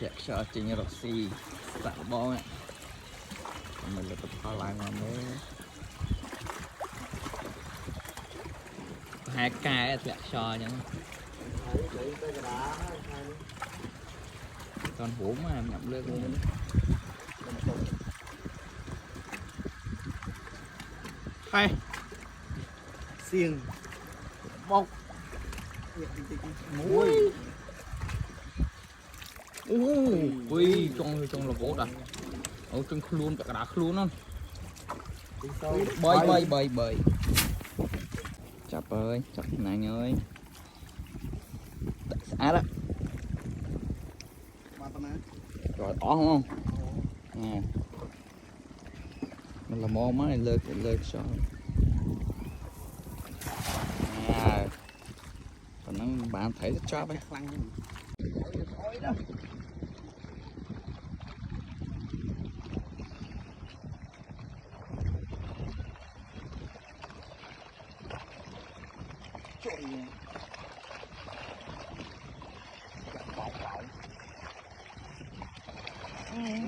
chạy cho trình rọc xì sẵn bó ạ mình là tập hoa lại mà mới hai cái chạy cho nhá còn hú mà em nhậm lương luôn hay xiên bông muối ui trong là gỗ à ở trong luôn cả đá luôn không bơi chập ơi chập này ơi xã đó rồi ó không nè mình là mò máy lơ cho nè còn nó bạn thấy rất chóp ấy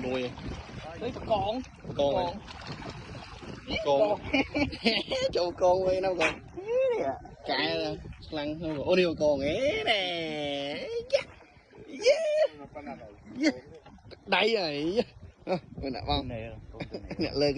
đuôi đấy con châu con ơi đâu còn cái lăng không ô điều còn ấy nè đây rồi nè bông nè lên